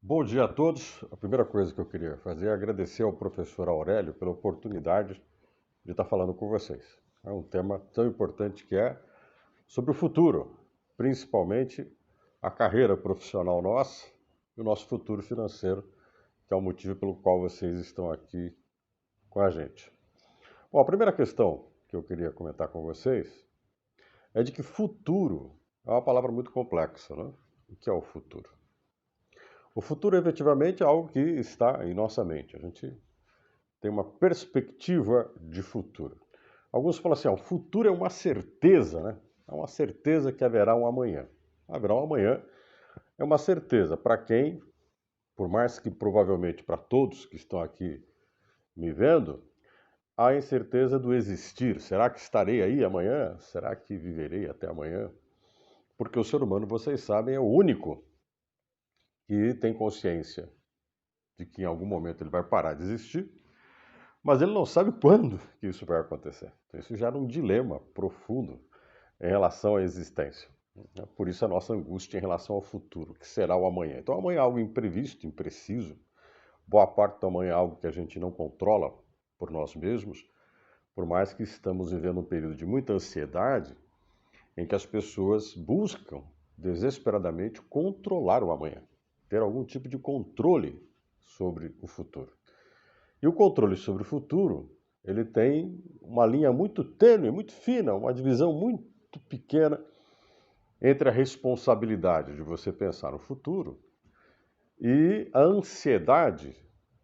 Bom dia a todos. A primeira coisa que eu queria fazer é agradecer ao professor Aurélio pela oportunidade de estar falando com vocês. É um tema tão importante que é sobre o futuro, principalmente a carreira profissional nossa e o nosso futuro financeiro, que é o motivo pelo qual vocês estão aqui com a gente. Bom, a primeira questão que eu queria comentar com vocês é de que futuro é uma palavra muito complexa, né? O que é o futuro? O futuro, efetivamente, é algo que está em nossa mente. A gente tem uma perspectiva de futuro. Alguns falam assim: o futuro é uma certeza, né? É uma certeza que haverá um amanhã. Haverá um amanhã é uma certeza para quem, por mais que provavelmente para todos que estão aqui me vendo, há a incerteza do existir. Será que estarei aí amanhã? Será que viverei até amanhã? Porque o ser humano, vocês sabem, é o único que tem consciência de que em algum momento ele vai parar de existir, mas ele não sabe quando que isso vai acontecer. Então, isso gera um dilema profundo em relação à existência. Por isso a nossa angústia em relação ao futuro, que será o amanhã. Então amanhã é algo imprevisto, impreciso. Boa parte do amanhã é algo que a gente não controla por nós mesmos, por mais que estamos vivendo um período de muita ansiedade, em que as pessoas buscam desesperadamente controlar o amanhã, ter algum tipo de controle sobre o futuro. E o controle sobre o futuro, ele tem uma linha muito tênue, muito fina, uma divisão muito pequena entre a responsabilidade de você pensar no futuro e a ansiedade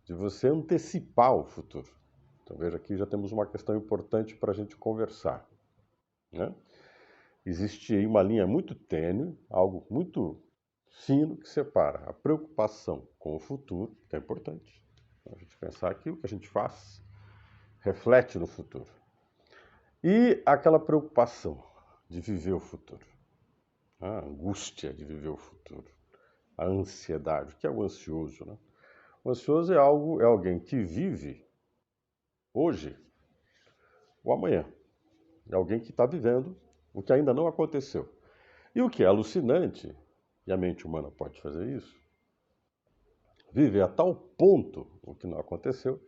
de você antecipar o futuro. Então veja, aqui já temos uma questão importante para a gente conversar, né? Existe aí uma linha muito tênue, algo muito fino que separa a preocupação com o futuro, que é importante. A gente pensar que o que a gente faz reflete no futuro. E aquela preocupação de viver o futuro, a angústia de viver o futuro, a ansiedade, o que é o ansioso, né? O ansioso é alguém que vive hoje ou amanhã. É alguém que está vivendo o que ainda não aconteceu. E o que é alucinante, e a mente humana pode fazer isso, viver a tal ponto o que não aconteceu,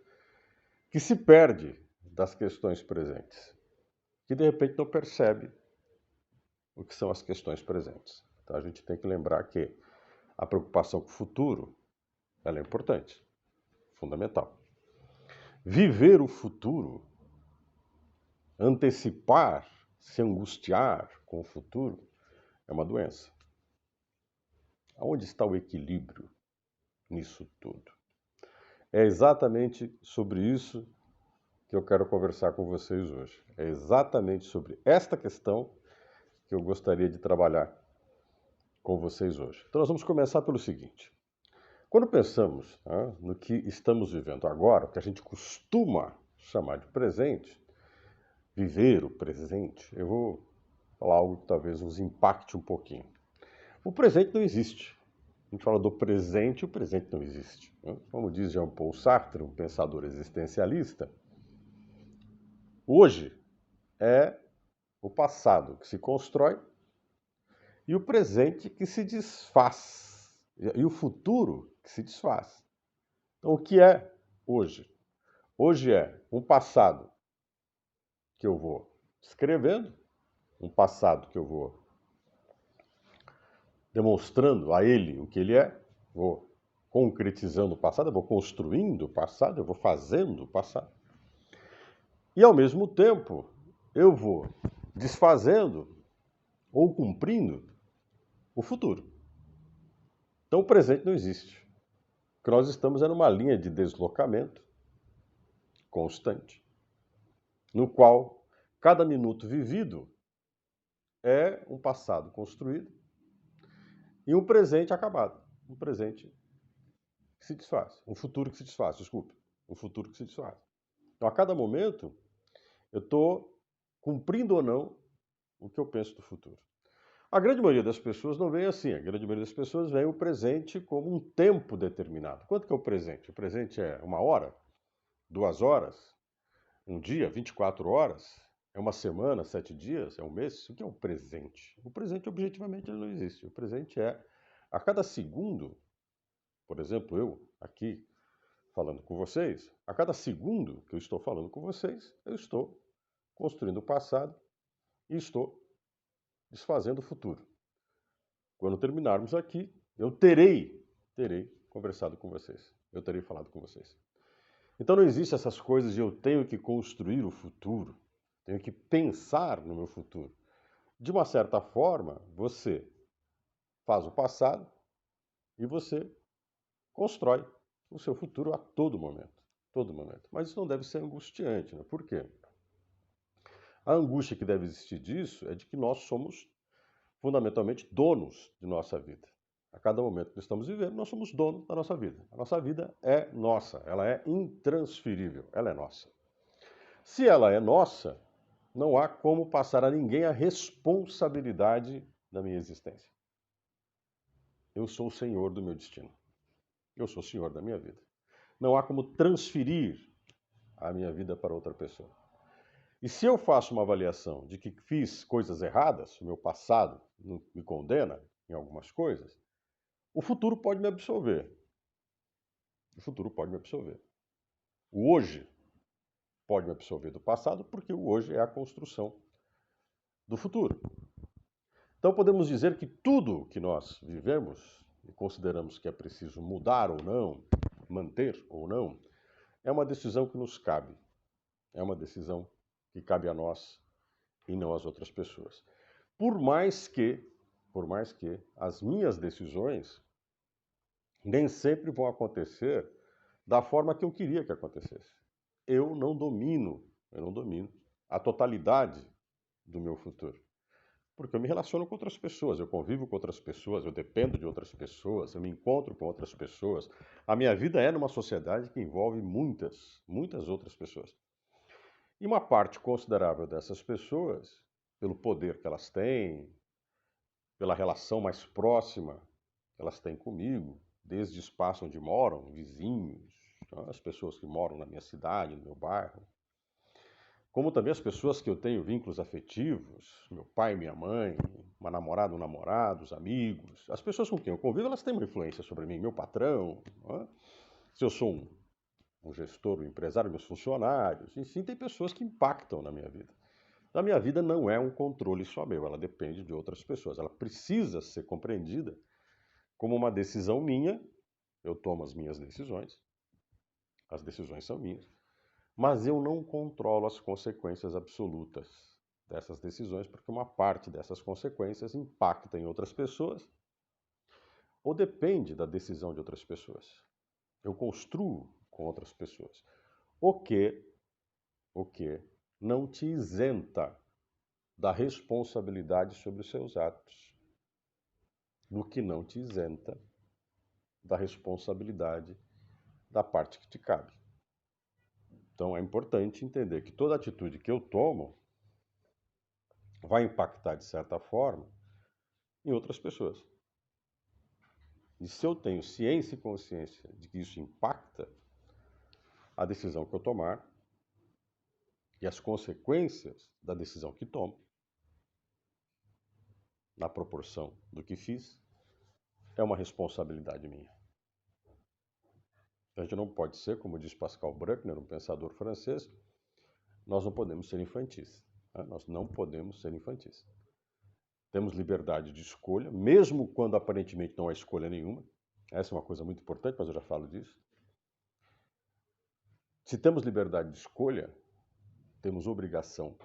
que se perde das questões presentes, que de repente não percebe o que são as questões presentes. Então a gente tem que lembrar que a preocupação com o futuro, ela é importante, fundamental. Viver o futuro, antecipar, se angustiar com o futuro, é uma doença. Aonde está o equilíbrio nisso tudo? É exatamente sobre isso que eu quero conversar com vocês hoje. É exatamente sobre esta questão que eu gostaria de trabalhar com vocês hoje. Então nós vamos começar pelo seguinte. Quando pensamos, né, no que estamos vivendo agora, o que a gente costuma chamar de presente, viver o presente, eu vou falar algo que talvez nos impacte um pouquinho. O presente não existe. A gente fala do presente, o presente não existe, né? Como diz Jean-Paul Sartre, um pensador existencialista, hoje é o passado que se constrói e o presente que se desfaz, e o futuro que se desfaz. Então, o que é hoje? Hoje é um passado que eu vou escrevendo, um passado que eu vou demonstrando a ele o que ele é, vou concretizando o passado, eu vou construindo o passado, eu vou fazendo o passado. E ao mesmo tempo, eu vou desfazendo ou cumprindo o futuro. Então o presente não existe. O que nós estamos é numa linha de deslocamento constante, no qual cada minuto vivido é um passado construído e um presente acabado. Um presente que se desfaz. Um futuro que se desfaz, desculpe. Um futuro que se desfaz. Então, a cada momento, eu estou cumprindo ou não o que eu penso do futuro. A grande maioria das pessoas não vê assim. A grande maioria das pessoas vê o presente como um tempo determinado. Quanto que é o presente? O presente é uma hora? 2 horas? Um dia? 24 horas? É uma semana? 7 dias? É um mês? O que é o presente? O presente, objetivamente, ele não existe. O presente é, a cada segundo, Por exemplo, eu aqui falando com vocês, a cada segundo que eu estou falando com vocês, eu estou construindo o passado e estou desfazendo o futuro. Quando terminarmos aqui, eu terei conversado com vocês. Eu terei falado com vocês. Então não existe essas coisas de eu tenho que construir o futuro, tenho que pensar no meu futuro. De uma certa forma, você faz o passado e você constrói o seu futuro a todo momento. Todo momento. Mas isso não deve ser angustiante, né? Por quê? A angústia que deve existir disso é de que nós somos fundamentalmente donos de nossa vida. A cada momento que estamos vivendo, nós somos donos da nossa vida. A nossa vida é nossa, ela é intransferível, ela é nossa. Se ela é nossa, não há como passar a ninguém a responsabilidade da minha existência. Eu sou o senhor do meu destino. Eu sou o senhor da minha vida. Não há como transferir a minha vida para outra pessoa. E se eu faço uma avaliação de que fiz coisas erradas, o meu passado me condena em algumas coisas, o futuro pode me absolver. O futuro pode me absolver. O hoje pode me absolver do passado, porque o hoje é a construção do futuro. Então podemos dizer que tudo que nós vivemos e consideramos que é preciso mudar ou não, manter ou não, é uma decisão que nos cabe. É uma decisão que cabe a nós e não às outras pessoas. Por mais que as minhas decisões nem sempre vão acontecer da forma que eu queria que acontecesse. Eu não domino a totalidade do meu futuro. Porque eu me relaciono com outras pessoas, eu convivo com outras pessoas, eu dependo de outras pessoas, eu me encontro com outras pessoas. A minha vida é numa sociedade que envolve muitas outras pessoas. E uma parte considerável dessas pessoas, pelo poder que elas têm, pela relação mais próxima que elas têm comigo, desde o espaço onde moram, vizinhos, as pessoas que moram na minha cidade, no meu bairro, como também as pessoas que eu tenho vínculos afetivos, meu pai, minha mãe, uma namorada, um namorado, os amigos, as pessoas com quem eu convivo, elas têm uma influência sobre mim, meu patrão, se eu sou um gestor, um empresário, meus funcionários, enfim, tem pessoas que impactam na minha vida. A minha vida não é um controle só meu, ela depende de outras pessoas, ela precisa ser compreendida como uma decisão minha, eu tomo as minhas decisões, as decisões são minhas, mas eu não controlo as consequências absolutas dessas decisões, porque uma parte dessas consequências impacta em outras pessoas ou depende da decisão de outras pessoas. Eu construo com outras pessoas. O que não te isenta da responsabilidade sobre os seus atos. No que não te isenta da responsabilidade da parte que te cabe. Então é importante entender que toda atitude que eu tomo vai impactar, de certa forma, em outras pessoas. E se eu tenho ciência e consciência de que isso impacta a decisão que eu tomar e as consequências da decisão que tomo, na proporção do que fiz, é uma responsabilidade minha. A gente não pode ser, como diz Pascal Bruckner, um pensador francês, nós não podemos ser infantis. Nós não podemos ser infantis. Temos liberdade de escolha, mesmo quando aparentemente não há escolha nenhuma. Essa é uma coisa muito importante, mas eu já falo disso. Se temos liberdade de escolha, temos obrigação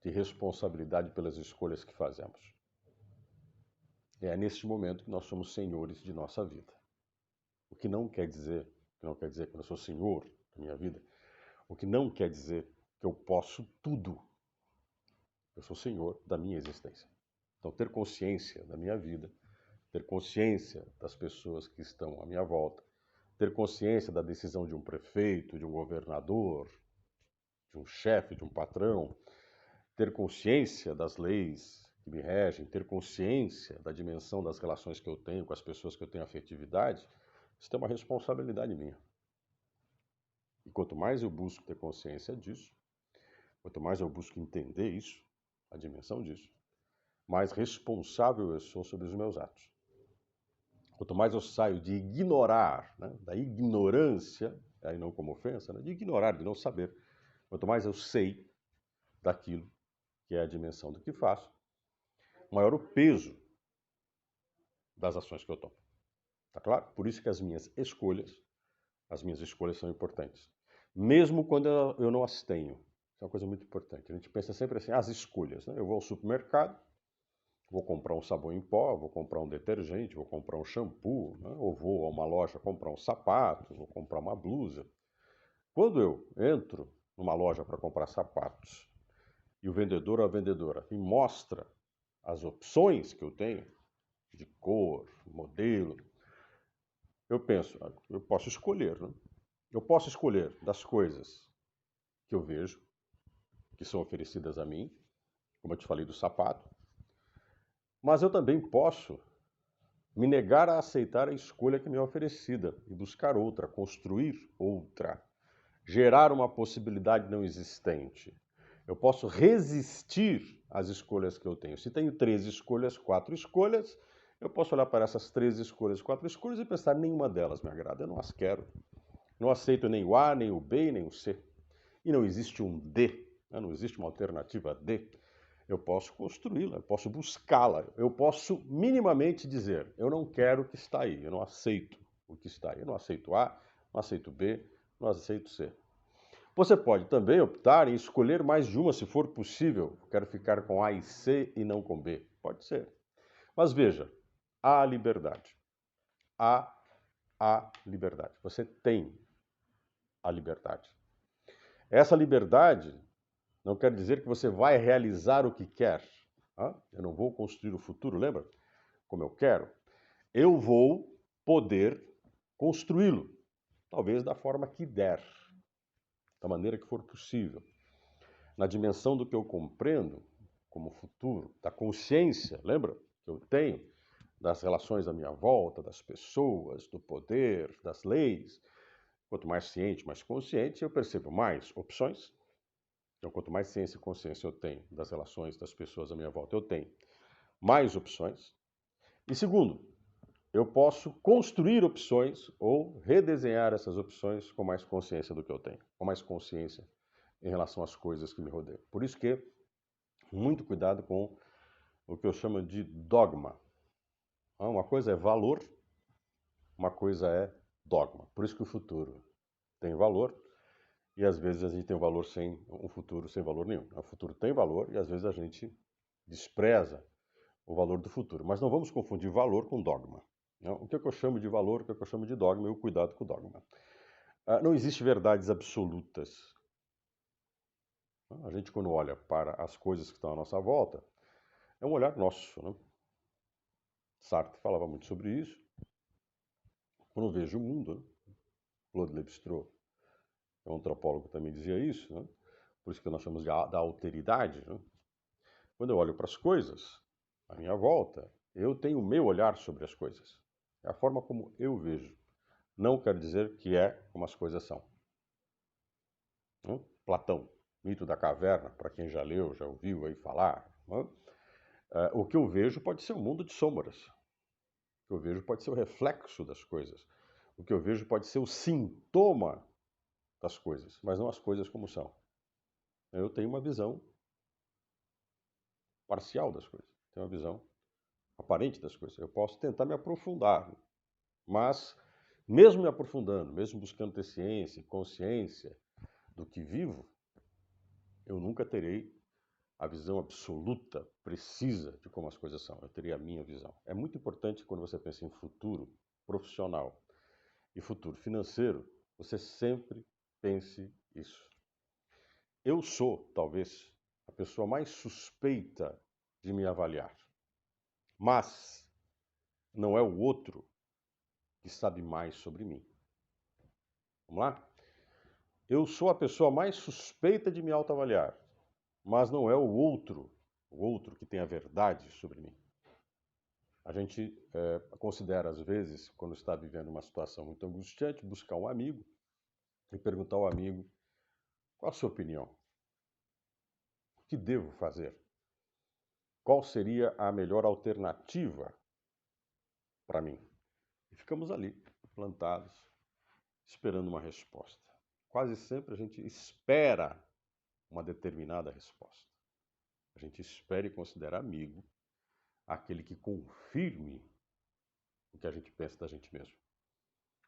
de responsabilidade pelas escolhas que fazemos. É neste momento que nós somos senhores de nossa vida. O que não quer dizer que eu sou senhor da minha vida, o que não quer dizer que eu posso tudo. Eu sou senhor da minha existência. Então, ter consciência da minha vida, ter consciência das pessoas que estão à minha volta, ter consciência da decisão de um prefeito, de um governador, de um chefe, de um patrão, ter consciência das leis que me regem, ter consciência da dimensão das relações que eu tenho com as pessoas que eu tenho afetividade, isso é uma responsabilidade minha. E quanto mais eu busco ter consciência disso, quanto mais eu busco entender isso, a dimensão disso, mais responsável eu sou sobre os meus atos. quanto mais eu saio de ignorar, né, da ignorância, aí não como ofensa, né, de ignorar, de não saber, quanto mais eu sei daquilo que é a dimensão do que faço, maior o peso das ações que eu tomo. Tá claro? Por isso que as minhas escolhas são importantes. Mesmo quando eu não as tenho. Isso é uma coisa muito importante. A gente pensa sempre assim, as escolhas, né? Eu vou ao supermercado, vou comprar um sabão em pó, vou comprar um detergente, vou comprar um shampoo, né? Ou vou a uma loja comprar um sapato, vou comprar uma blusa. Quando eu entro numa loja para comprar sapatos e o vendedor ou a vendedora me mostra as opções que eu tenho, de cor, modelo, eu penso, eu posso escolher, né? Eu posso escolher das coisas que eu vejo, que são oferecidas a mim, como eu te falei do sapato, mas eu também posso me negar a aceitar a escolha que me é oferecida e buscar outra, construir outra, gerar uma possibilidade não existente. Eu posso resistir às escolhas que eu tenho. Se tenho 3 escolhas, 4 escolhas, eu posso olhar para essas 3 escolhas, 4 escolhas e pensar nenhuma delas me agrada, eu não as quero. Não aceito nem o A, nem o B, nem o C. E não existe um D, né? Não existe uma alternativa D. Eu posso construí-la, eu posso buscá-la, eu posso minimamente dizer, eu não quero o que está aí, eu não aceito o que está aí. Eu não aceito A, não aceito B, não aceito C. Você pode também optar em escolher mais de uma, se for possível. Eu quero ficar com A e C e não com B. Pode ser. Mas veja, há a liberdade. Há a liberdade. Você tem a liberdade. Essa liberdade não quer dizer que você vai realizar o que quer. Eu não vou construir o futuro, lembra? Como eu quero. Eu vou poder construí-lo. Talvez da forma que der. Da maneira que for possível. Na dimensão do que eu compreendo como futuro, da consciência, lembra? Que eu tenho das relações à minha volta, das pessoas, do poder, das leis. Quanto mais ciente, mais consciente, eu percebo mais opções. Então, quanto mais ciência e consciência eu tenho das relações das pessoas à minha volta, eu tenho mais opções. E segundo, eu posso construir opções ou redesenhar essas opções com mais consciência do que eu tenho, com mais consciência em relação às coisas que me rodeiam. Por isso que muito cuidado com o que eu chamo de dogma. Uma coisa é valor, uma coisa é dogma. Por isso que o futuro tem valor e às vezes a gente tem um futuro sem valor nenhum. O futuro tem valor e às vezes a gente despreza o valor do futuro. Mas não vamos confundir valor com dogma. O que eu chamo de valor, o que eu chamo de dogma, é o cuidado com o dogma. Não existe verdades absolutas. A gente, quando olha para as coisas que estão à nossa volta, é um olhar nosso. Né? Sartre falava muito sobre isso. Quando eu vejo o mundo, né? Claude Lévi-Strauss, é um antropólogo, também dizia isso. Né? Por isso que nós chamamos da alteridade. Né? Quando eu olho para as coisas à minha volta, eu tenho o meu olhar sobre as coisas. É a forma como eu vejo. Não quer dizer que é como as coisas são. Platão, mito da caverna, para quem já leu, já ouviu aí falar. O que eu vejo pode ser um mundo de sombras. O que eu vejo pode ser o reflexo das coisas. O que eu vejo pode ser o sintoma das coisas, mas não as coisas como são. Eu tenho uma visão parcial das coisas, tenho uma visão aparente das coisas. Eu posso tentar me aprofundar, mas mesmo me aprofundando, mesmo buscando ter ciência, consciência do que vivo, eu nunca terei a visão absoluta, precisa de como as coisas são. Eu teria a minha visão. É muito importante quando você pensa em futuro profissional e futuro financeiro, você sempre pense isso. Eu sou, talvez, a pessoa mais suspeita de me avaliar. Mas não é o outro que sabe mais sobre mim. Vamos lá? Eu sou a pessoa mais suspeita de me autoavaliar, mas não é o outro que tem a verdade sobre mim. A gente considera, às vezes, quando está vivendo uma situação muito angustiante, buscar um amigo e perguntar ao amigo qual a sua opinião? O que devo fazer? Qual seria a melhor alternativa para mim? E ficamos ali, plantados, esperando uma resposta. Quase sempre a gente espera uma determinada resposta. A gente espera e considera amigo aquele que confirme o que a gente pensa da gente mesmo.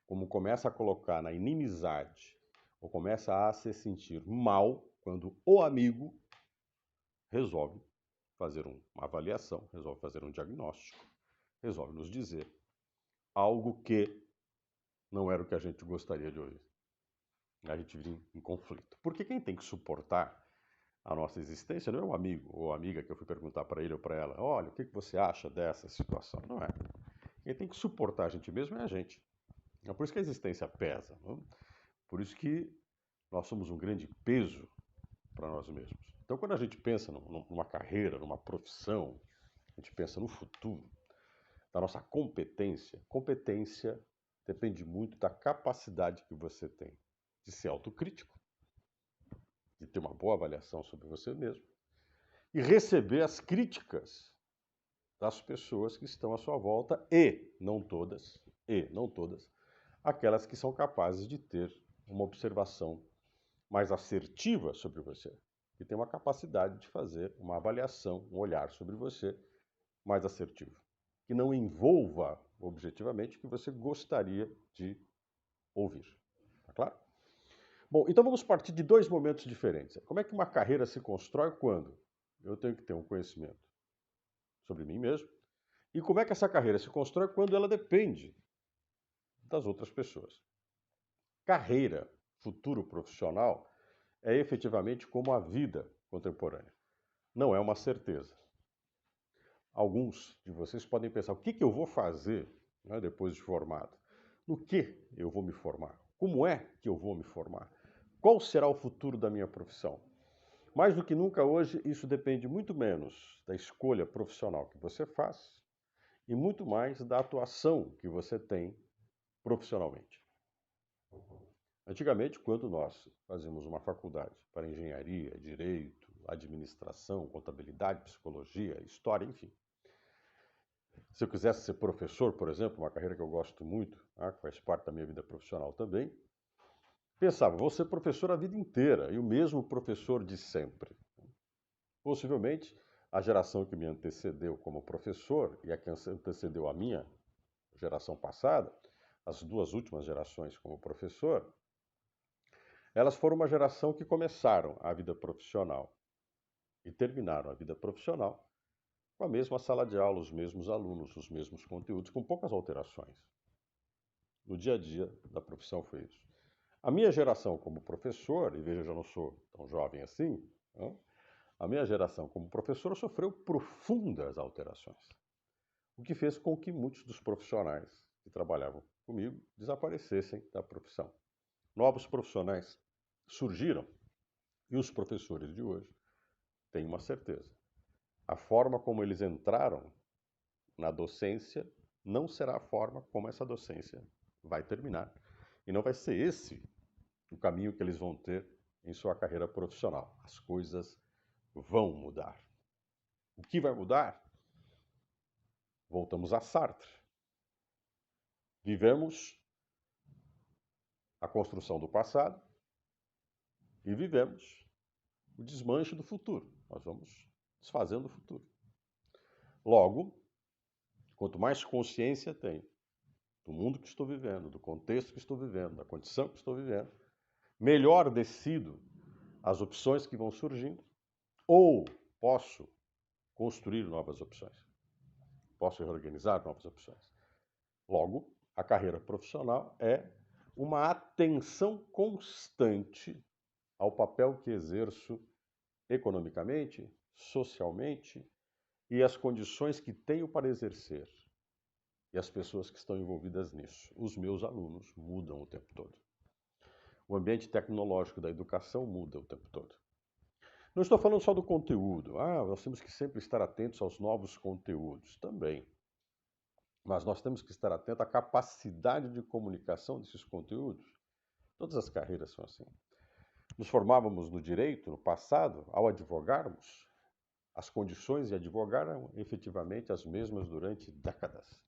Como começa a colocar na inimizade ou começa a se sentir mal quando o amigo resolve fazer uma avaliação, resolve fazer um diagnóstico, resolve nos dizer algo que não era o que a gente gostaria de ouvir. A gente vive em conflito. Porque quem tem que suportar a nossa existência não é um amigo ou amiga que eu fui perguntar para ele ou para ela, olha, o que você acha dessa situação? Não é. Quem tem que suportar a gente mesmo é a gente. É por isso que a existência pesa. Não? Por isso que nós somos um grande peso para nós mesmos. Então, quando a gente pensa numa carreira, numa profissão, a gente pensa no futuro, da nossa competência. Competência depende muito da capacidade que você tem de ser autocrítico, de ter uma boa avaliação sobre você mesmo e receber as críticas das pessoas que estão à sua volta e não todas, aquelas que são capazes de ter uma observação mais assertiva sobre você, que tem uma capacidade de fazer uma avaliação, um olhar sobre você mais assertivo, que não envolva objetivamente o que você gostaria de ouvir. Tá claro? Bom, então vamos partir de dois momentos diferentes. Como é que uma carreira se constrói quando eu tenho que ter um conhecimento sobre mim mesmo? E como é que essa carreira se constrói quando ela depende das outras pessoas? Carreira, futuro profissional, é efetivamente como a vida contemporânea. Não é uma certeza. Alguns de vocês podem pensar, o que eu vou fazer, né, depois de formado? No que eu vou me formar? Como é que eu vou me formar? Qual será o futuro da minha profissão? Mais do que nunca hoje, isso depende muito menos da escolha profissional que você faz e muito mais da atuação que você tem profissionalmente. Antigamente, quando nós fazíamos uma faculdade para engenharia, direito, administração, contabilidade, psicologia, história, enfim. Se eu quisesse ser professor, por exemplo, uma carreira que eu gosto muito, que faz parte da minha vida profissional também, pensava, vou ser professor a vida inteira e o mesmo professor de sempre. Possivelmente, a geração que me antecedeu como professor e a que antecedeu a minha geração passada, as duas últimas gerações como professor, elas foram uma geração que começaram a vida profissional e terminaram a vida profissional com a mesma sala de aula, os mesmos alunos, os mesmos conteúdos, com poucas alterações. No dia a dia da profissão foi isso. A minha geração como professor, e veja, eu já não sou tão jovem assim, não? A minha geração como professor sofreu profundas alterações, o que fez com que muitos dos profissionais que trabalhavam comigo desaparecessem da profissão. Novos profissionais surgiram e os professores de hoje têm uma certeza. A forma como eles entraram na docência não será a forma como essa docência vai terminar. E não vai ser esse o caminho que eles vão ter em sua carreira profissional. As coisas vão mudar. O que vai mudar? Voltamos a Sartre. Vivemos a construção do passado e vivemos o desmanche do futuro. Nós vamos desfazendo o futuro. Logo, quanto mais consciência tenho do mundo que estou vivendo, do contexto que estou vivendo, da condição que estou vivendo, melhor decido as opções que vão surgindo ou posso construir novas opções. Posso reorganizar novas opções. Logo, a carreira profissional é uma atenção constante ao papel que exerço economicamente, socialmente e as condições que tenho para exercer e as pessoas que estão envolvidas nisso. Os meus alunos mudam o tempo todo. O ambiente tecnológico da educação muda o tempo todo. Não estou falando só do conteúdo. Nós temos que sempre estar atentos aos novos conteúdos também. Mas nós temos que estar atentos à capacidade de comunicação desses conteúdos. Todas as carreiras são assim. Nos formávamos no direito, no passado, ao advogarmos, as condições de advogar eram efetivamente as mesmas durante décadas.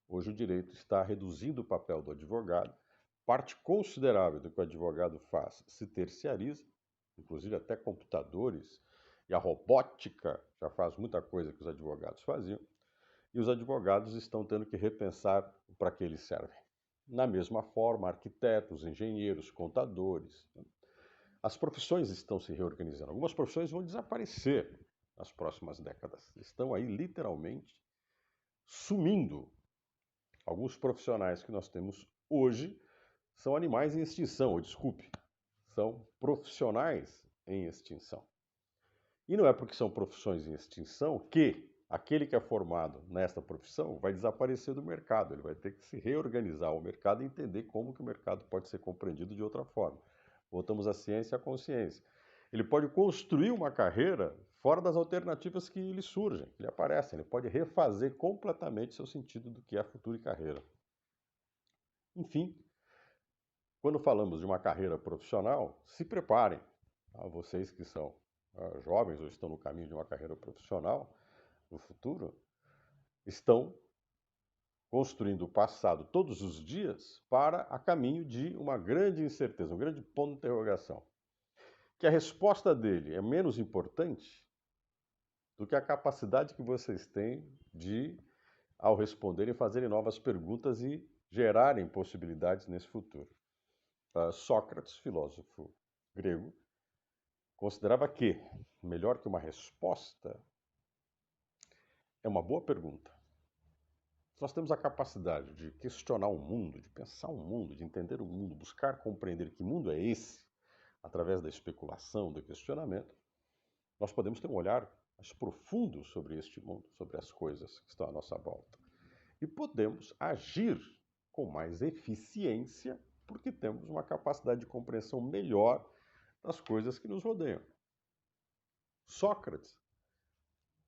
Hoje o direito está reduzindo o papel do advogado, parte considerável do que o advogado faz se terciariza, inclusive até computadores e a robótica já faz muita coisa que os advogados faziam, e os advogados estão tendo que repensar para que eles servem. Na mesma forma, arquitetos, engenheiros, contadores. As profissões estão se reorganizando. Algumas profissões vão desaparecer nas próximas décadas. Estão aí literalmente sumindo. Alguns profissionais que nós temos hoje são animais em extinção, ou desculpe, são profissionais em extinção. E não é porque são profissões em extinção que aquele que é formado nesta profissão vai desaparecer do mercado. Ele vai ter que se reorganizar o mercado e entender como que o mercado pode ser compreendido de outra forma. Voltamos à ciência e à consciência. Ele pode construir uma carreira fora das alternativas que lhe surgem, que lhe aparecem. Ele pode refazer completamente seu sentido do que é futuro e carreira. Enfim, quando falamos de uma carreira profissional, se preparem. Vocês que são jovens ou estão no caminho de uma carreira profissional no futuro, estão construindo o passado todos os dias para a caminho de uma grande incerteza, um grande ponto de interrogação. Que a resposta dele é menos importante do que a capacidade que vocês têm de, ao responderem, fazerem novas perguntas e gerarem possibilidades nesse futuro. Sócrates, filósofo grego, considerava que melhor que uma resposta é uma boa pergunta. Se nós temos a capacidade de questionar o mundo, de pensar o mundo, de entender o mundo, buscar compreender que mundo é esse, através da especulação, do questionamento, nós podemos ter um olhar mais profundo sobre este mundo, sobre as coisas que estão à nossa volta. E podemos agir com mais eficiência, porque temos uma capacidade de compreensão melhor das coisas que nos rodeiam. Sócrates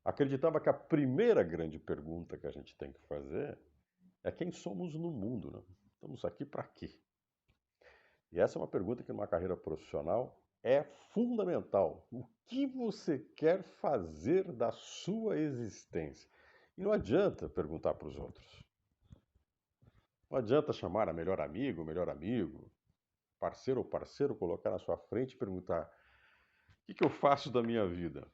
acreditava que a primeira grande pergunta que a gente tem que fazer é quem somos no mundo, né? Estamos aqui para quê? E essa é uma pergunta que numa carreira profissional é fundamental. O que você quer fazer da sua existência? E não adianta perguntar para os outros. Não adianta chamar a melhor amigo, parceiro ou parceiro, colocar na sua frente e perguntar: o que eu faço da minha vida?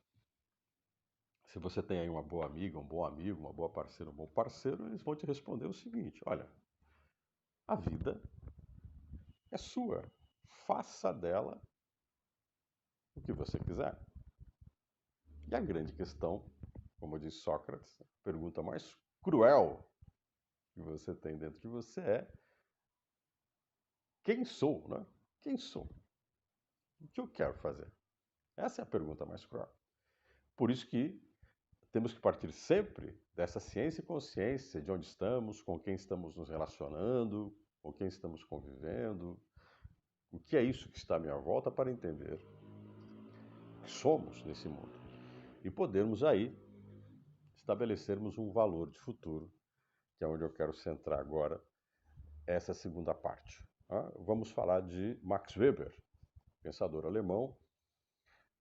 Se você tem aí uma boa amiga, um bom amigo, uma boa parceira, um bom parceiro, eles vão te responder o seguinte: olha, a vida é sua. Faça dela o que você quiser. E a grande questão, como diz Sócrates, a pergunta mais cruel que você tem dentro de você é: quem sou, né? Quem sou? O que eu quero fazer? Essa é a pergunta mais cruel. Por isso que temos que partir sempre dessa ciência e consciência de onde estamos, com quem estamos nos relacionando, com quem estamos convivendo, o que é isso que está à minha volta para entender o que somos nesse mundo e podermos aí estabelecermos um valor de futuro, que é onde eu quero centrar agora essa segunda parte. Vamos falar de Max Weber, pensador alemão,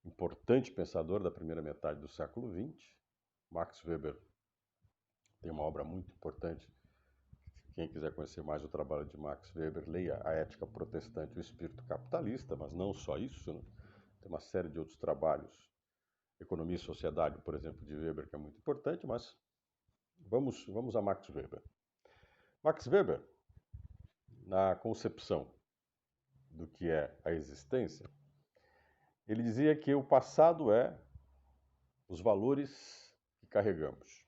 importante pensador da primeira metade do século XX. Max Weber tem uma obra muito importante. Quem quiser conhecer mais o trabalho de Max Weber, leia A Ética Protestante e o Espírito Capitalista, mas não só isso, né? Tem uma série de outros trabalhos, Economia e Sociedade, por exemplo, de Weber, que é muito importante, mas vamos a Max Weber. Max Weber, na concepção do que é a existência, ele dizia que o passado é os valores que carregamos,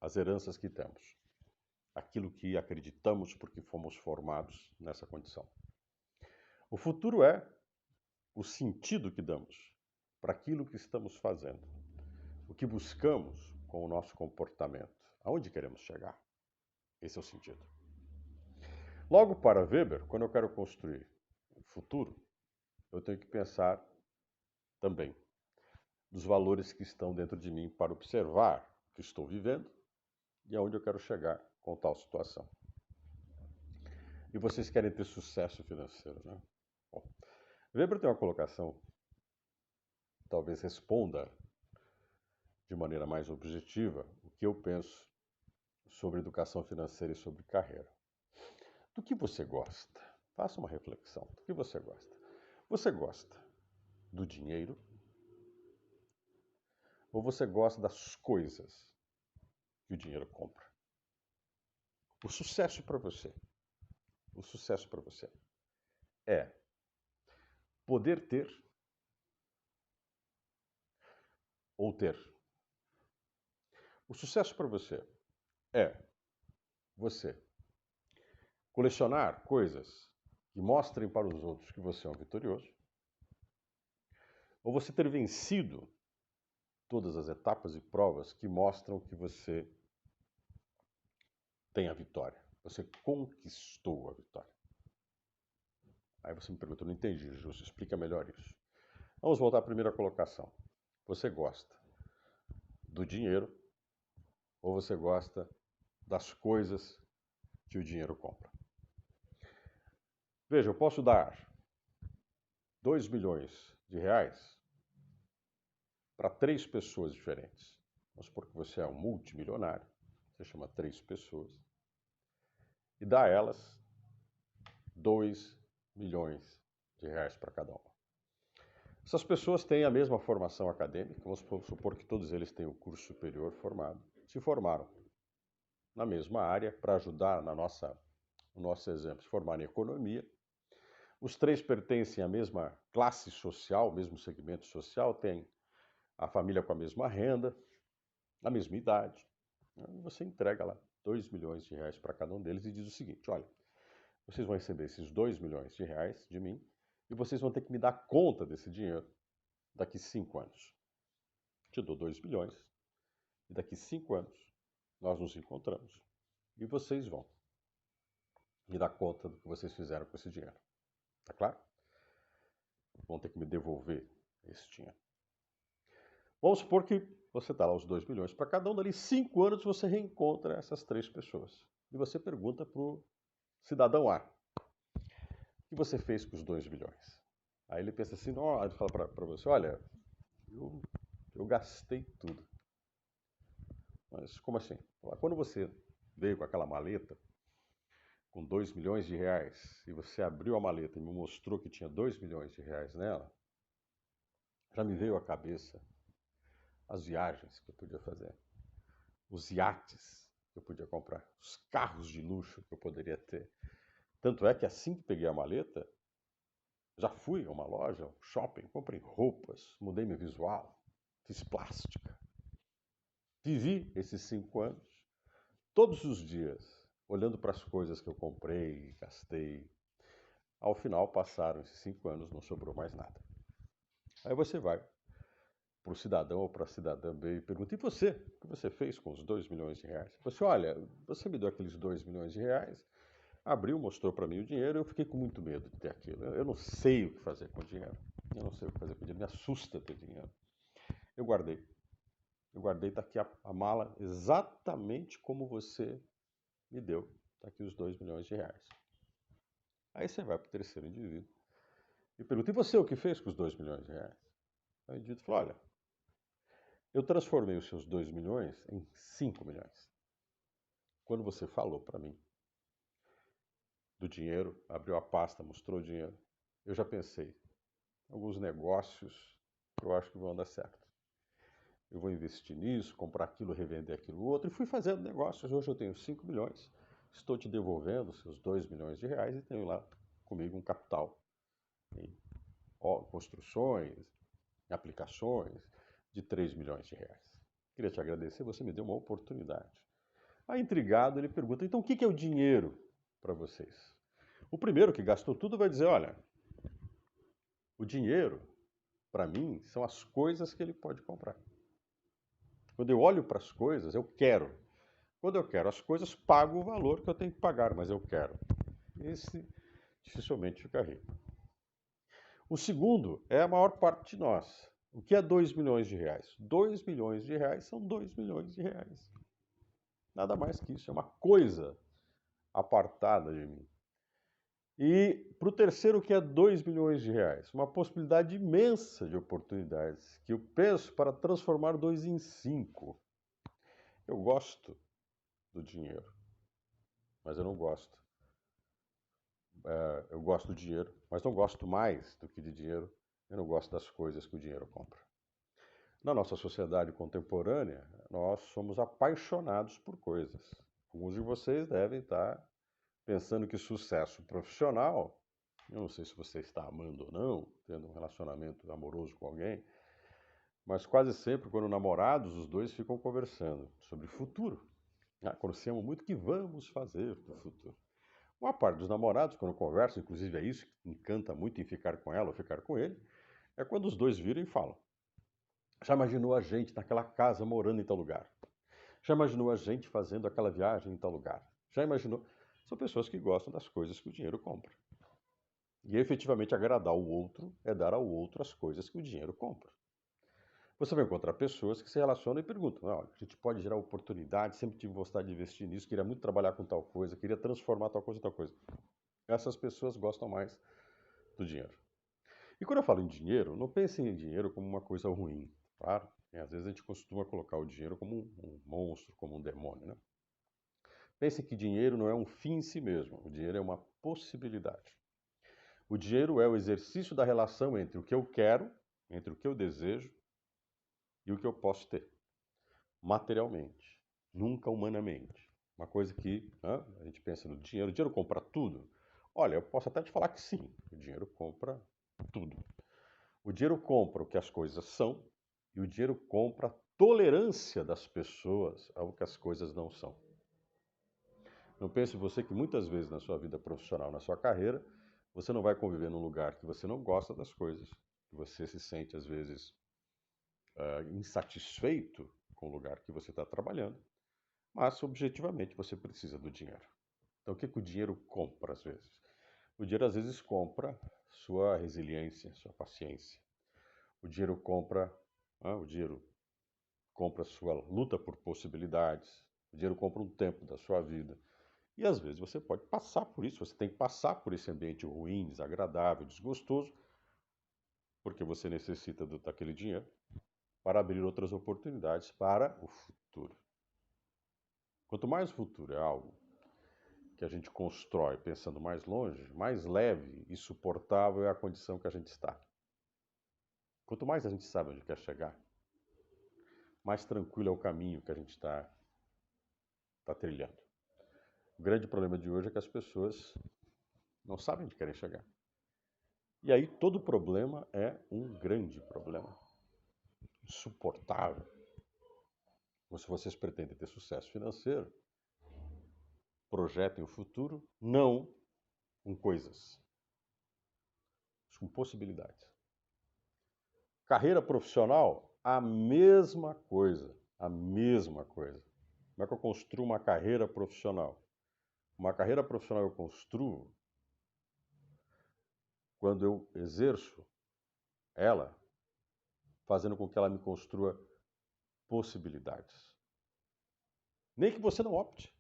as heranças que temos, aquilo que acreditamos porque fomos formados nessa condição. O futuro é o sentido que damos para aquilo que estamos fazendo, o que buscamos com o nosso comportamento, aonde queremos chegar. Esse é o sentido. Logo, para Weber, quando eu quero construir o futuro, eu tenho que pensar também dos valores que estão dentro de mim para observar o que estou vivendo e aonde eu quero chegar com tal situação. E vocês querem ter sucesso financeiro, né? Bom, Weber tem uma colocação, talvez responda de maneira mais objetiva o que eu penso sobre educação financeira e sobre carreira. Do que você gosta? Faça uma reflexão. Do que você gosta? Você gosta do dinheiro? Ou você gosta das coisas que o dinheiro compra? O sucesso para você, o sucesso para você é poder ter ou ter. O sucesso para você é você colecionar coisas que mostrem para os outros que você é um vitorioso, ou você ter vencido todas as etapas e provas que mostram que você tem a vitória. Você conquistou a vitória. Aí você me pergunta, eu não entendi, Justo, explica melhor isso. Vamos voltar à primeira colocação. Você gosta do dinheiro ou você gosta das coisas que o dinheiro compra? Veja, eu posso dar 2 milhões de reais para 3 pessoas diferentes. Vamos supor que você é um multimilionário, você chama 3 pessoas, e dá a elas 2 milhões de reais para cada uma. Essas pessoas têm a mesma formação acadêmica, vamos supor que todos eles têm o curso superior formado, se formaram na mesma área para ajudar no nosso exemplo, se formaram em economia. Os 3 pertencem à mesma classe social, ao mesmo segmento social, têm a família com a mesma renda, a mesma idade. Você entrega lá 2 milhões de reais para cada um deles e diz o seguinte, olha, vocês vão receber esses 2 milhões de reais de mim e vocês vão ter que me dar conta desse dinheiro daqui 5 anos. Te dou 2 milhões e daqui 5 anos nós nos encontramos e vocês vão me dar conta do que vocês fizeram com esse dinheiro. Tá claro? Vão ter que me devolver esse dinheiro. Vamos supor que você dá lá os 2 milhões para cada um, dali 5 anos você reencontra essas 3 pessoas. E você pergunta para o cidadão A, o que você fez com os 2 milhões? Aí ele pensa assim, ele fala para você, olha, eu gastei tudo. Mas como assim? Quando você veio com aquela maleta com 2 milhões de reais e você abriu a maleta e me mostrou que tinha 2 milhões de reais nela, já me veio à cabeça as viagens que eu podia fazer, os iates que eu podia comprar, os carros de luxo que eu poderia ter. Tanto é que assim que peguei a maleta, já fui a uma loja, um shopping, comprei roupas, mudei meu visual, fiz plástica. Vivi esses 5 anos, todos os dias, olhando para as coisas que eu comprei, gastei. Ao final, passaram esses 5 anos, não sobrou mais nada. Aí você vai para o cidadão ou para a cidadã B e pergunta, e você? O que você fez com os 2 milhões de reais? Você, olha, você me deu aqueles 2 milhões de reais, abriu, mostrou para mim o dinheiro, eu fiquei com muito medo de ter aquilo. Eu não sei o que fazer com o dinheiro. Eu não sei o que fazer com o dinheiro, me assusta ter dinheiro. Eu guardei. Está aqui a mala exatamente como você me deu. Está aqui os 2 milhões de reais. Aí você vai para o terceiro indivíduo e pergunta, e você o que fez com os 2 milhões de reais? Aí o indivíduo fala, olha, eu transformei os seus 2 milhões em 5 milhões. Quando você falou para mim do dinheiro, abriu a pasta, mostrou o dinheiro, eu já pensei, alguns negócios que eu acho que vão dar certo. Eu vou investir nisso, comprar aquilo, revender aquilo outro, e fui fazendo negócios. Hoje eu tenho 5 milhões, estou te devolvendo os seus 2 milhões de reais e tenho lá comigo um capital em construções, em aplicações de 3 milhões de reais. Queria te agradecer, você me deu uma oportunidade. Aí, intrigado, ele pergunta, então o que é o dinheiro para vocês? O primeiro que gastou tudo vai dizer, olha, o dinheiro, para mim, são as coisas que ele pode comprar. Quando eu olho para as coisas, eu quero. Quando eu quero as coisas, pago o valor que eu tenho que pagar, mas eu quero. Esse dificilmente fica rico. O segundo é a maior parte de nós. O que é 2 milhões de reais? 2 milhões de reais são 2 milhões de reais. Nada mais que isso, é uma coisa apartada de mim. E para o terceiro, que é 2 milhões de reais, uma possibilidade imensa de oportunidades, que eu penso para transformar 2 em 5. Eu gosto do dinheiro, mas eu não gosto. Eu gosto do dinheiro, mas não gosto mais do que de dinheiro. Eu não gosto das coisas que o dinheiro compra. Na nossa sociedade contemporânea, nós somos apaixonados por coisas. Alguns de vocês devem estar pensando que sucesso profissional, eu não sei se você está amando ou não, tendo um relacionamento amoroso com alguém, mas quase sempre, quando namorados, os dois ficam conversando sobre futuro. Quando se amam muito, o que vamos fazer no futuro? Uma parte dos namorados, quando conversam, inclusive é isso que encanta muito em ficar com ela ou ficar com ele, é quando os dois viram e falam: já imaginou a gente naquela casa morando em tal lugar? Já imaginou a gente fazendo aquela viagem em tal lugar? Já imaginou? São pessoas que gostam das coisas que o dinheiro compra. E efetivamente agradar o outro é dar ao outro as coisas que o dinheiro compra. Você vai encontrar pessoas que se relacionam e perguntam: olha, a gente pode gerar oportunidade, sempre tive vontade de investir nisso, queria muito trabalhar com tal coisa, queria transformar tal coisa em tal coisa. Essas pessoas gostam mais do dinheiro. E quando eu falo em dinheiro, não pensem em dinheiro como uma coisa ruim, claro. Às vezes a gente costuma colocar o dinheiro como um monstro, como um demônio, né? Pensem que dinheiro não é um fim em si mesmo, o dinheiro é uma possibilidade. O dinheiro é o exercício da relação entre o que eu quero, entre o que eu desejo e o que eu posso ter, materialmente, nunca humanamente. Uma coisa que a gente pensa no dinheiro, o dinheiro compra tudo? Olha, eu posso até te falar que sim, o dinheiro compra tudo. O dinheiro compra o que as coisas são e o dinheiro compra a tolerância das pessoas ao que as coisas não são. Não pense você que muitas vezes na sua vida profissional, na sua carreira, você não vai conviver num lugar que você não gosta das coisas, que você se sente às vezes insatisfeito com o lugar que você está trabalhando, mas objetivamente você precisa do dinheiro. Então o que o dinheiro compra às vezes? O dinheiro às vezes compra sua resiliência, sua paciência. O dinheiro compra, o dinheiro compra sua luta por possibilidades. O dinheiro compra um tempo da sua vida. E às vezes você pode passar por isso, você tem que passar por esse ambiente ruim, desagradável, desgostoso, porque você necessita daquele dinheiro para abrir outras oportunidades para o futuro. Quanto mais o futuro é algo que a gente constrói pensando mais longe, mais leve e suportável é a condição que a gente está. Quanto mais a gente sabe onde quer chegar, mais tranquilo é o caminho que a gente está trilhando. O grande problema de hoje é que as pessoas não sabem onde querem chegar. E aí todo problema é um grande problema, insuportável. Ou se vocês pretendem ter sucesso financeiro, projetem o futuro não com coisas, mas com possibilidades. Carreira profissional, a mesma coisa, a mesma coisa. Como é que eu construo uma carreira profissional? Uma carreira profissional eu construo quando eu exerço ela, fazendo com que ela me construa possibilidades. Nem que você não opte.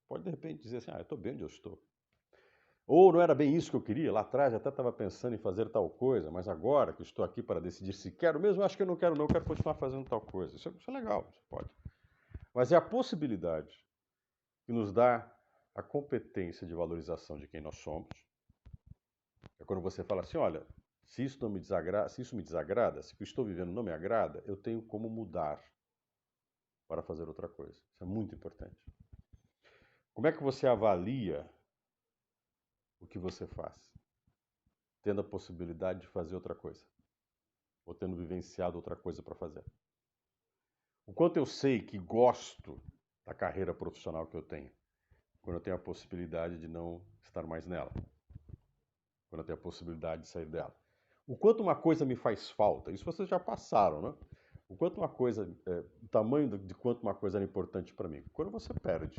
Pode de repente dizer assim, eu estou bem onde eu estou. Ou não era bem isso que eu queria, lá atrás até estava pensando em fazer tal coisa, mas agora que estou aqui para decidir se quero mesmo, acho que eu não quero não, eu quero continuar fazendo tal coisa. Isso é legal, você pode. Mas é a possibilidade que nos dá a competência de valorização de quem nós somos. É quando você fala assim, olha, se isso me desagrada, se o que eu estou vivendo não me agrada, eu tenho como mudar para fazer outra coisa. Isso é muito importante. Como é que você avalia o que você faz? Tendo a possibilidade de fazer outra coisa. Ou tendo vivenciado outra coisa para fazer. O quanto eu sei que gosto da carreira profissional que eu tenho, quando eu tenho a possibilidade de não estar mais nela. Quando eu tenho a possibilidade de sair dela. O quanto uma coisa me faz falta, isso vocês já passaram, né? O quanto uma coisa, o tamanho de quanto uma coisa era importante para mim. Quando você perde,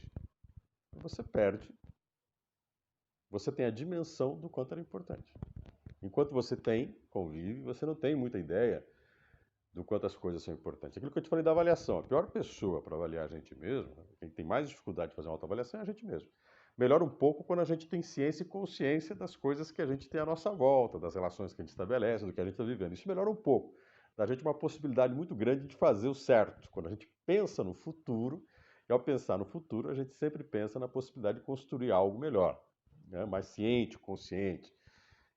você tem a dimensão do quanto era importante. Enquanto você convive, você não tem muita ideia do quanto as coisas são importantes. Aquilo que eu te falei da avaliação, a pior pessoa para avaliar a gente mesmo, quem tem mais dificuldade de fazer uma autoavaliação é a gente mesmo. Melhora um pouco quando a gente tem ciência e consciência das coisas que a gente tem à nossa volta, das relações que a gente estabelece, do que a gente está vivendo. Isso melhora um pouco. Dá a gente uma possibilidade muito grande de fazer o certo. Quando a gente pensa no futuro, que ao pensar no futuro, a gente sempre pensa na possibilidade de construir algo melhor, né? Mais ciente, consciente,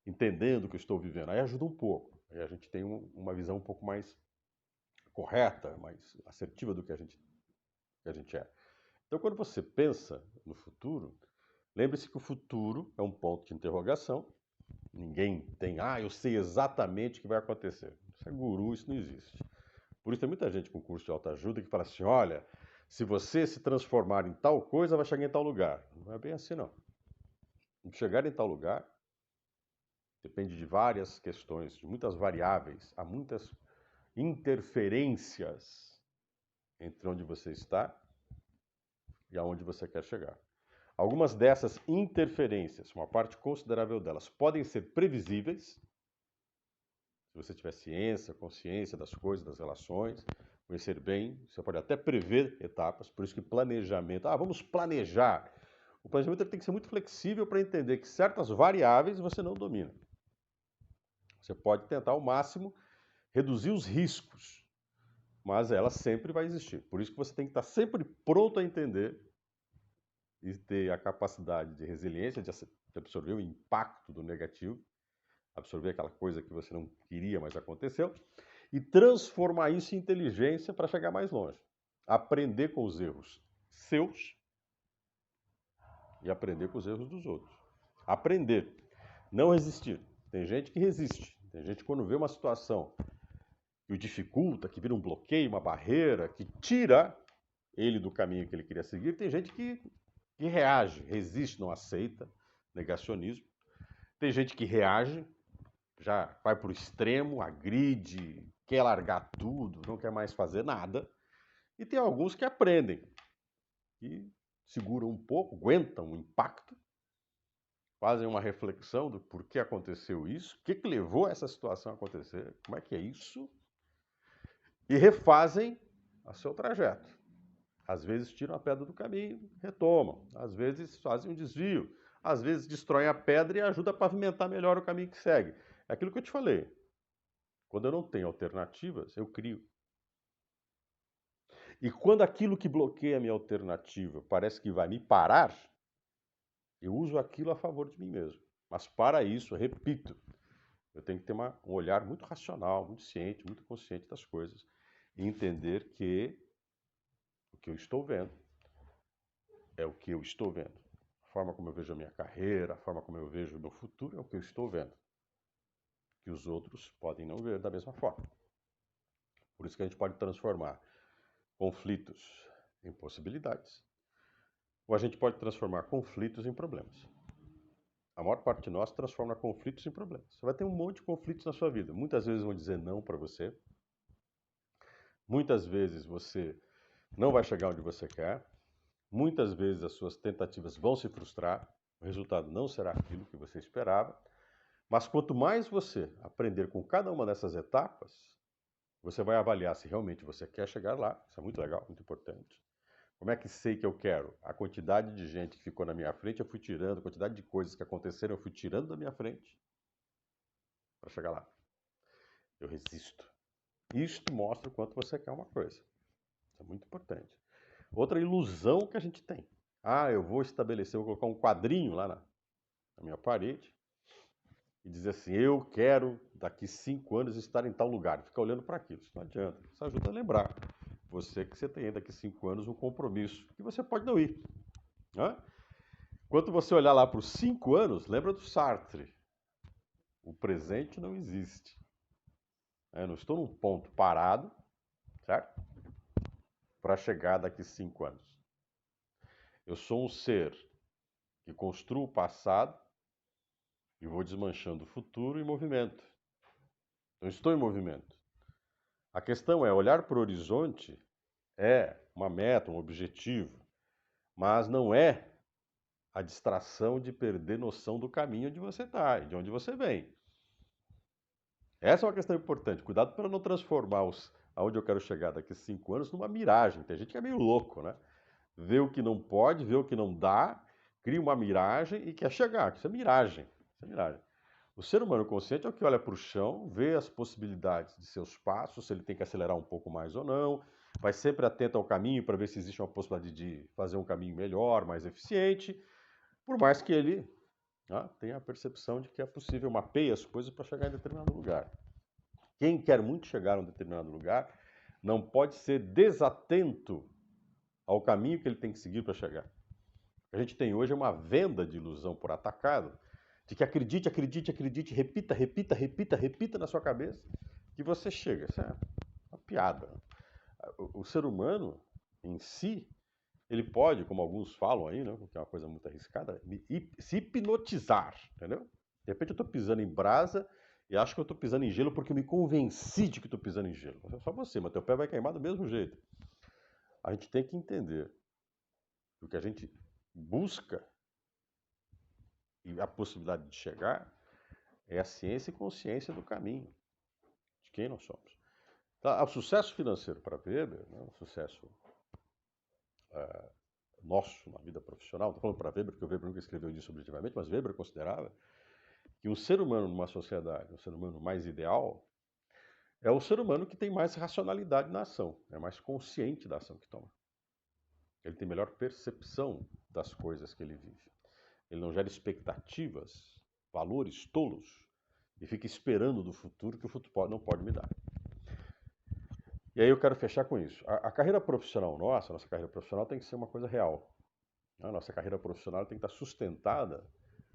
entendendo o que eu estou vivendo. Aí ajuda um pouco. Aí a gente tem uma visão um pouco mais correta, mais assertiva do que a gente é. Então, quando você pensa no futuro, lembre-se que o futuro é um ponto de interrogação. Ninguém tem, eu sei exatamente o que vai acontecer. Isso é guru, isso não existe. Por isso tem muita gente com curso de autoajuda que fala assim, olha, se você se transformar em tal coisa, vai chegar em tal lugar. Não é bem assim, não. Chegar em tal lugar depende de várias questões, de muitas variáveis, há muitas interferências entre onde você está e aonde você quer chegar. Algumas dessas interferências, uma parte considerável delas, podem ser previsíveis, se você tiver ciência, consciência das coisas, das relações, conhecer bem, você pode até prever etapas, por isso que planejamento, vamos planejar. O planejamento tem que ser muito flexível para entender que certas variáveis você não domina. Você pode tentar ao máximo reduzir os riscos, mas ela sempre vai existir. Por isso que você tem que estar sempre pronto a entender e ter a capacidade de resiliência, de absorver o impacto do negativo, absorver aquela coisa que você não queria, mas aconteceu, e transformar isso em inteligência para chegar mais longe. Aprender com os erros seus e aprender com os erros dos outros. Aprender, não resistir. Tem gente que resiste. Tem gente que quando vê uma situação que o dificulta, que vira um bloqueio, uma barreira, que tira ele do caminho que ele queria seguir, tem gente que reage, resiste, não aceita, negacionismo. Tem gente que reage, já vai para o extremo, agride, quer largar tudo, não quer mais fazer nada. E tem alguns que aprendem, que seguram um pouco, aguentam o impacto, fazem uma reflexão do porquê aconteceu isso, o que levou essa situação a acontecer, como é que é isso, e refazem o seu trajeto. Às vezes tiram a pedra do caminho, retomam. Às vezes fazem um desvio. Às vezes destroem a pedra e ajuda a pavimentar melhor o caminho que segue. É aquilo que eu te falei. Quando eu não tenho alternativas, eu crio. E quando aquilo que bloqueia a minha alternativa parece que vai me parar, eu uso aquilo a favor de mim mesmo. Mas para isso, eu repito, eu tenho que ter um olhar muito racional, muito ciente, muito consciente das coisas. E entender que o que eu estou vendo é o que eu estou vendo. A forma como eu vejo a minha carreira, a forma como eu vejo o meu futuro é o que eu estou vendo. Que os outros podem não ver da mesma forma. Por isso que a gente pode transformar conflitos em possibilidades. Ou a gente pode transformar conflitos em problemas. A maior parte de nós transforma conflitos em problemas. Você vai ter um monte de conflitos na sua vida. Muitas vezes vão dizer não para você. Muitas vezes você não vai chegar onde você quer. Muitas vezes as suas tentativas vão se frustrar. O resultado não será aquilo que você esperava. Mas quanto mais você aprender com cada uma dessas etapas, você vai avaliar se realmente você quer chegar lá. Isso é muito legal, muito importante. Como é que sei que eu quero? A quantidade de gente que ficou na minha frente, eu fui tirando. A quantidade de coisas que aconteceram, eu fui tirando da minha frente para chegar lá. Eu resisto. Isto mostra o quanto você quer uma coisa. Isso é muito importante. Outra ilusão que a gente tem. Eu vou estabelecer, vou colocar um quadrinho lá na minha parede e dizer assim, eu quero daqui 5 anos estar em tal lugar. Fica olhando para aquilo. Isso não adianta. Isso ajuda a lembrar. Você tem daqui 5 anos um compromisso que você pode não ir. Né? Quando você olhar lá para os 5 anos, lembra do Sartre. O presente não existe. Eu não estou num ponto parado, certo? Para chegar daqui 5 anos. Eu sou um ser que construo o passado e vou desmanchando o futuro em movimento. Então estou em movimento. A questão é olhar para o horizonte é uma meta, um objetivo, mas não é a distração de perder noção do caminho onde você está e de onde você vem. Essa é uma questão importante. Cuidado para não transformar aonde eu quero chegar daqui a 5 anos numa miragem. Tem gente que é meio louco, né? Vê o que não pode, vê o que não dá, cria uma miragem e quer chegar. Isso é miragem. Isso é miragem. O ser humano consciente é o que olha para o chão, vê as possibilidades de seus passos, se ele tem que acelerar um pouco mais ou não, vai sempre atento ao caminho para ver se existe uma possibilidade de fazer um caminho melhor, mais eficiente, por mais que ele tenha a percepção de que é possível mapear as coisas para chegar em determinado lugar. Quem quer muito chegar a um determinado lugar não pode ser desatento ao caminho que ele tem que seguir para chegar. O que a gente tem hoje é uma venda de ilusão por atacado, de que acredite, acredite, acredite, repita, repita, repita, repita na sua cabeça, que você chega. Isso é uma piada. O ser humano em si, ele pode, como alguns falam aí, né, que é uma coisa muito arriscada, se hipnotizar, entendeu? De repente eu estou pisando em brasa e acho que eu estou pisando em gelo porque eu me convenci de que estou pisando em gelo. É só você, mas teu pé vai queimar do mesmo jeito. A gente tem que entender que o que a gente busca e a possibilidade de chegar é a ciência e consciência do caminho, de quem nós somos. Então, o sucesso financeiro para Weber, né, o sucesso nosso na vida profissional, estou falando para Weber, porque o Weber nunca escreveu isso objetivamente, mas Weber considerava que um ser humano numa sociedade, um ser humano mais ideal, é o ser humano que tem mais racionalidade na ação, é mais consciente da ação que toma. Ele tem melhor percepção das coisas que ele vive. Ele não gera expectativas, valores tolos, e fica esperando do futuro que o futuro não pode me dar. E aí eu quero fechar com isso. A carreira profissional nossa carreira profissional tem que ser uma coisa real. A nossa carreira profissional tem que estar sustentada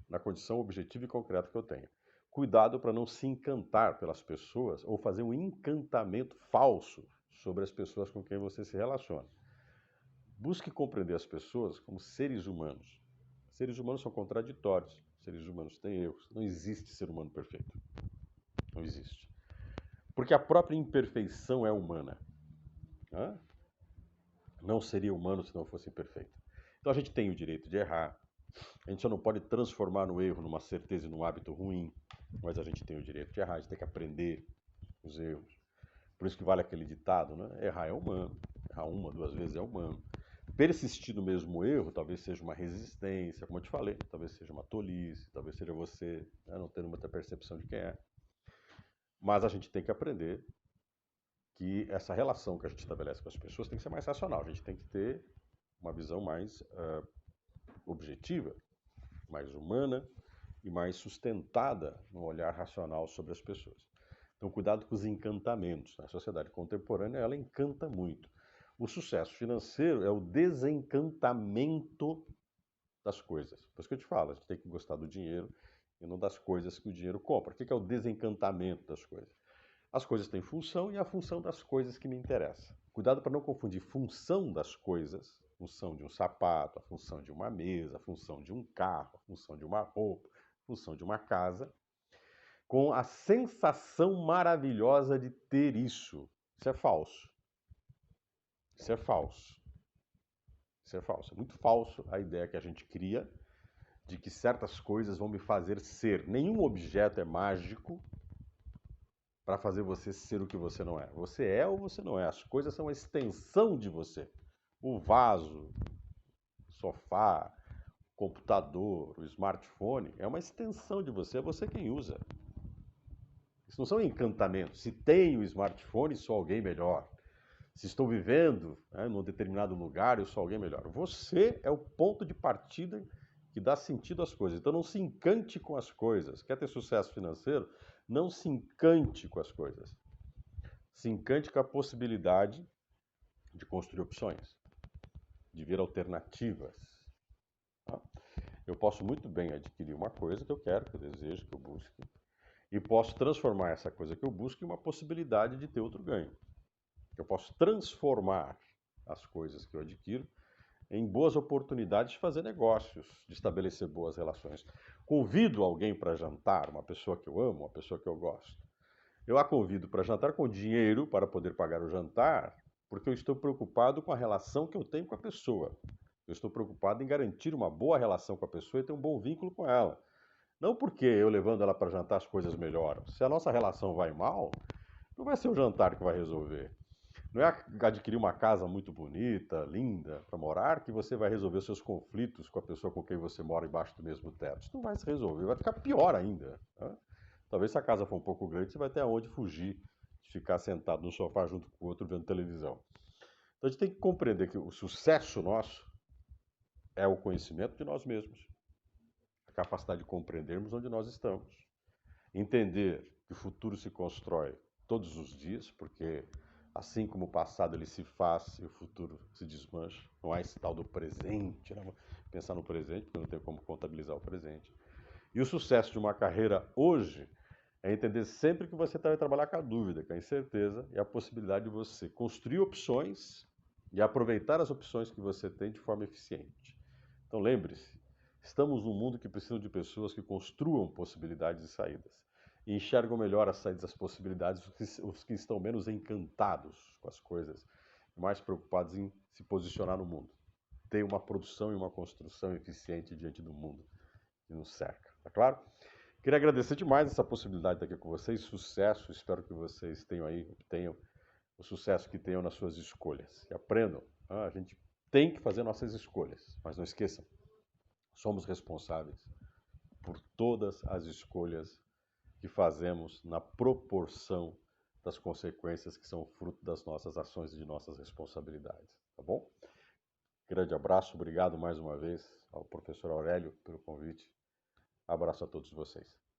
na condição objetiva e concreta que eu tenho. Cuidado para não se encantar pelas pessoas ou fazer um encantamento falso sobre as pessoas com quem você se relaciona. Busque compreender as pessoas como seres humanos. Seres humanos são contraditórios. Seres humanos têm erros. Não existe ser humano perfeito. Não existe. Porque a própria imperfeição é humana. Não seria humano se não fosse imperfeito. Então a gente tem o direito de errar. A gente só não pode transformar no erro numa certeza e num hábito ruim. Mas a gente tem o direito de errar. A gente tem que aprender os erros. Por isso que vale aquele ditado, né? Errar é humano. Errar uma, duas vezes é humano. Persistir no mesmo erro talvez seja uma resistência, como eu te falei, talvez seja uma tolice, talvez seja você não tendo muita percepção de quem é. Mas a gente tem que aprender que essa relação que a gente estabelece com as pessoas tem que ser mais racional. A gente tem que ter uma visão mais objetiva, mais humana e mais sustentada no olhar racional sobre as pessoas. Então, cuidado com os encantamentos. A sociedade contemporânea, ela encanta muito. O sucesso financeiro é o desencantamento das coisas. Por isso que eu te falo, a gente tem que gostar do dinheiro e não das coisas que o dinheiro compra. O que é o desencantamento das coisas? As coisas têm função e a função das coisas que me interessa. Cuidado para não confundir função das coisas, função de um sapato, a função de uma mesa, a função de um carro, a função de uma roupa, a função de uma casa, com a sensação maravilhosa de ter isso. Isso é falso. Isso é falso. Isso é falso. É muito falso a ideia que a gente cria de que certas coisas vão me fazer ser. Nenhum objeto é mágico para fazer você ser o que você não é. Você é ou você não é. As coisas são uma extensão de você. O vaso, o sofá, o computador, o smartphone é uma extensão de você. É você quem usa. Isso não são encantamentos. Se tenho o smartphone, sou alguém melhor. Se estou vivendo num determinado lugar, eu sou alguém melhor. Você é o ponto de partida que dá sentido às coisas. Então não se encante com as coisas. Quer ter sucesso financeiro? Não se encante com as coisas. Se encante com a possibilidade de construir opções, de ver alternativas. Eu posso muito bem adquirir uma coisa que eu quero, que eu desejo, que eu busque, e posso transformar essa coisa que eu busco em uma possibilidade de ter outro ganho. Eu posso transformar as coisas que eu adquiro em boas oportunidades de fazer negócios, de estabelecer boas relações. Convido alguém para jantar, uma pessoa que eu amo, uma pessoa que eu gosto. Eu a convido para jantar com dinheiro para poder pagar o jantar, porque eu estou preocupado com a relação que eu tenho com a pessoa. Eu estou preocupado em garantir uma boa relação com a pessoa e ter um bom vínculo com ela. Não porque eu levando ela para jantar as coisas melhoram. Se a nossa relação vai mal, não vai ser o jantar que vai resolver. Não é adquirir uma casa muito bonita, linda, para morar, que você vai resolver seus conflitos com a pessoa com quem você mora embaixo do mesmo teto. Isso não vai se resolver, vai ficar pior ainda. Né? Talvez se a casa for um pouco grande, você vai ter aonde fugir de ficar sentado no sofá junto com o outro vendo televisão. Então a gente tem que compreender que o sucesso nosso é o conhecimento de nós mesmos, a capacidade de compreendermos onde nós estamos, entender que o futuro se constrói todos os dias, porque assim como o passado ele se faz e o futuro se desmancha, não há esse tal do presente, né? Pensar no presente, porque não tem como contabilizar o presente. E o sucesso de uma carreira hoje é entender sempre que você vai trabalhar com a dúvida, com a incerteza e a possibilidade de você construir opções e aproveitar as opções que você tem de forma eficiente. Então lembre-se, estamos num mundo que precisa de pessoas que construam possibilidades e saídas. E enxergam melhor as saídas, as possibilidades, os que estão menos encantados com as coisas, mais preocupados em se posicionar no mundo. Ter uma produção e uma construção eficiente diante do mundo que nos cerca, tá claro? Queria agradecer demais essa possibilidade de estar aqui com vocês. Sucesso, espero que vocês tenham o sucesso que tenham nas suas escolhas. E aprendam, a gente tem que fazer nossas escolhas, mas não esqueçam, somos responsáveis por todas as escolhas que fazemos na proporção das consequências que são fruto das nossas ações e de nossas responsabilidades, tá bom? Grande abraço, obrigado mais uma vez ao professor Aurélio pelo convite. Abraço a todos vocês.